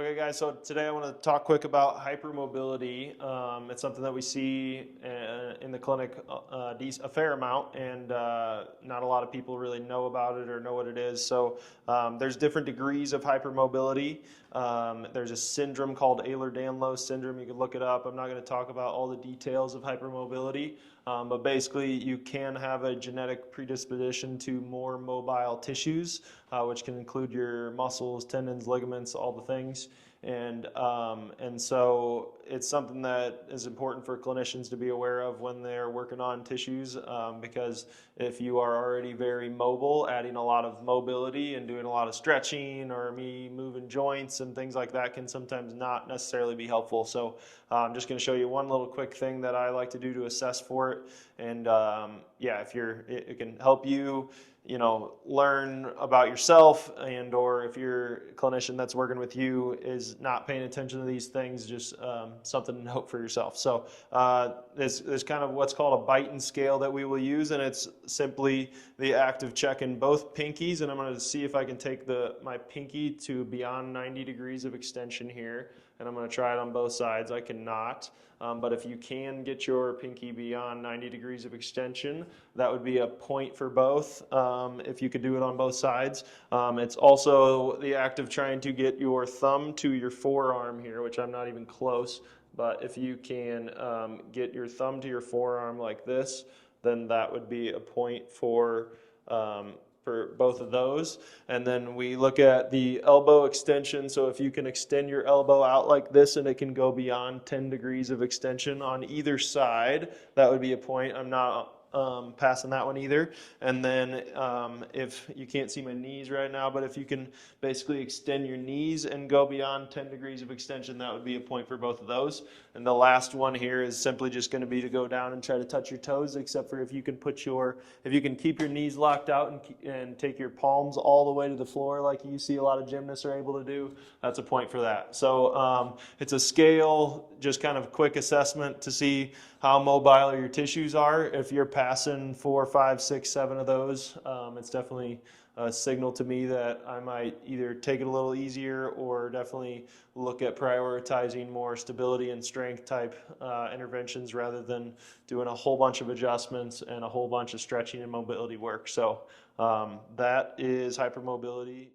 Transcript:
Okay, guys, so today I want to talk quick about hypermobility. It's something that we see in the clinic a fair amount, and not a lot of people really know about it or know what it is. So there's different degrees of hypermobility. There's a syndrome called Ehlers-Danlos syndrome. You can look it up. I'm not going to talk about all the details of hypermobility, but basically you can have a genetic predisposition to more mobile tissues, which can include your muscles, tendons, ligaments, all the things. And so it's something that is important for clinicians to be aware of when they're working on tissues, because if you are already very mobile, adding a lot of mobility and doing a lot of stretching or me moving joints and things like that can sometimes not necessarily be helpful. So I'm just going to show you one little quick thing that I like to do to assess for it. And yeah, it can help you learn about yourself, and or if your clinician that's working with you is not paying attention to these things, just something to note for yourself. So there's kind of what's called a Beighton scale that we will use, and it's simply the act of checking both pinkies, and I'm going to see if I can take my pinky to beyond 90 degrees of extension here, and I'm going to try it on both sides. I cannot. But if you can get your pinky beyond 90 degrees of extension, that would be a point for both, if you could do it on both sides. It's also the act of trying to get your thumb to your forearm here, which I'm not even close, but if you can get your thumb to your forearm like this, then that would be a point for both of those. And then we look at the elbow extension. So if you can extend your elbow out like this and it can go beyond 10 degrees of extension on either side, that would be a point. I'm not passing that one either. And then if you can't see my knees right now, but if you can basically extend your knees and go beyond 10 degrees of extension, that would be a point for both of those. And the last one here is simply just going to be to go down and try to touch your toes, except for if you can keep your knees locked out and take your palms all the way to the floor like you see a lot of gymnasts are able to do, that's a point for that. So it's a scale, just kind of quick assessment to see how mobile your tissues are. If you're passing 4, 5, 6, 7 of those, it's definitely a signal to me that I might either take it a little easier or definitely look at prioritizing more stability and strength type interventions rather than doing a whole bunch of adjustments and a whole bunch of stretching and mobility work. So that is hypermobility.